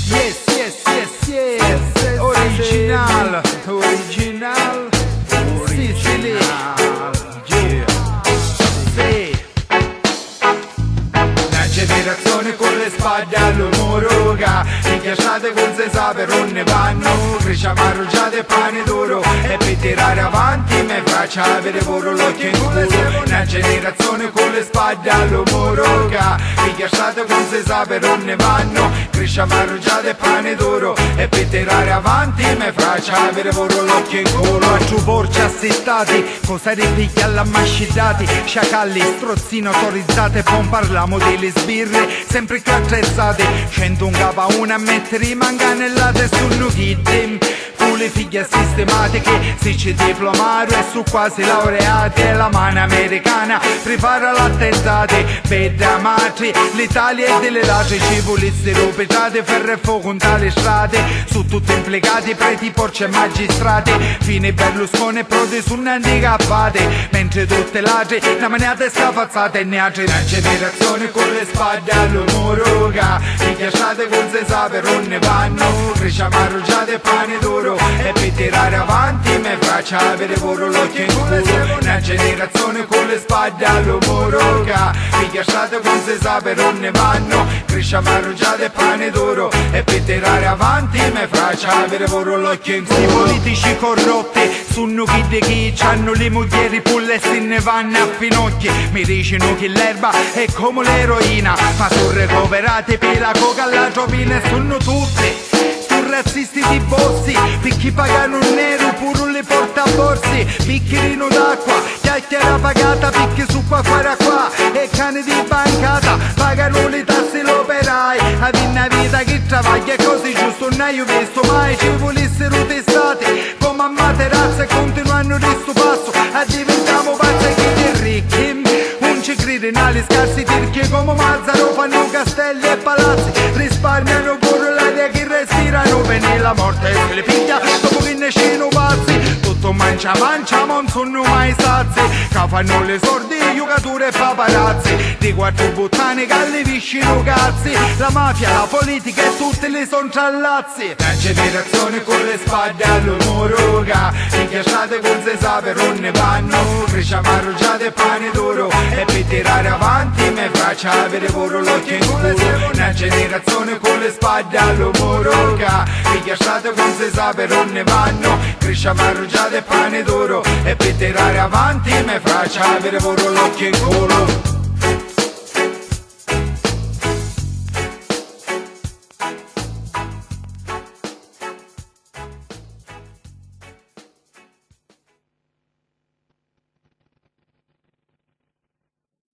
Yes, yes, yes, yes. Original, original, Sicily. Yeah. Sì. Una generazione con le spade all'omologa, i chiacciate con se sape non ne vanno, cresciamo arruggiate e pane d'oro, e per tirare avanti me faccia avere pure l'occhio in culo. Una generazione con le spade all'omologa, i chiacciate con se sape non ne vanno, cresciamo arruggiate e pane d'oro, e per tirare avanti me faccia avere pure l'occhio in culo. A giù porci assistati, cosa ripiglia all'ammascidati, sciacalli, strozzino autorizzate, poi parliamo delle sbirre, sempre più attrezzate, 101 capa una a mettere i manganellate sul nuchiddim. Le figlie sistematiche, si ci diplomare e su quasi laureati, e la mano americana prepara l'attentate per matri. L'Italia è delle ladri, ci volessero petate, ferro e fuoco in tale strade, su tutti implicati, preti, porci e magistrati, fine Berlusconi e Prodi su handicappate, mentre tutte ladri, la maniata è scafazzata e ne altri. Una generazione con le spade all'omologa, i chiacciate con se sape non ne vanno, cresciamo arruggiate e pane d'oro, e per tirare avanti me faccia avere pure l'occhio in culo. Una generazione con le spade all'omologa, i chiacciate con se sape non ne vanno, cresciamo arruggiate e pane d'oro, e per tirare avanti me faccia avere pure l'occhio in culo. I politici corrotti sono chi di chi c'hanno le moglieri pulle e se ne vanno a finocchi, mi dicono che l'erba è come l'eroina, ma sono recuperati per la coca alla tropina e sono tutti razzisti di bossi, picchi pagano un nero, pure le portaborsi, bicchierino d'acqua, chiacchiera pagata, picchi su qua, e cane di bancata, pagano le tasse l'operai, a una vita che travaglia e così giusto non hai visto mai, ci volessero testati, come a Materazzi e continuano di sto passo, a diventiamo pazzi che ricchi, non ci credono alle scarsi tirchi come Mazzaro, fanno castelli e palazzi, risparmiano pure l'aria che respirano, bene la morte se le piglia dopo che ne sceno pazzi, tutto mangia ma non sono mai sazi, che fanno le sordi, giocatori e paparazzi, di quattro buttane galli vicino cazzi, la mafia, la politica e tutte le son trallazzi. Una generazione con le spade all'omologa, i chiacciate con se sape non ne vanno, cresciamo arruggiate e pane d'oro, e per tirare avanti me faccia avere pure l'occhio in culo. Una generazione con le spade all'omologa, i chiacciate con se sape non ne vanno, cresciamo arruggiate e pane d'oro, e per tirare avanti me faccia avere pure l'occhio in culo.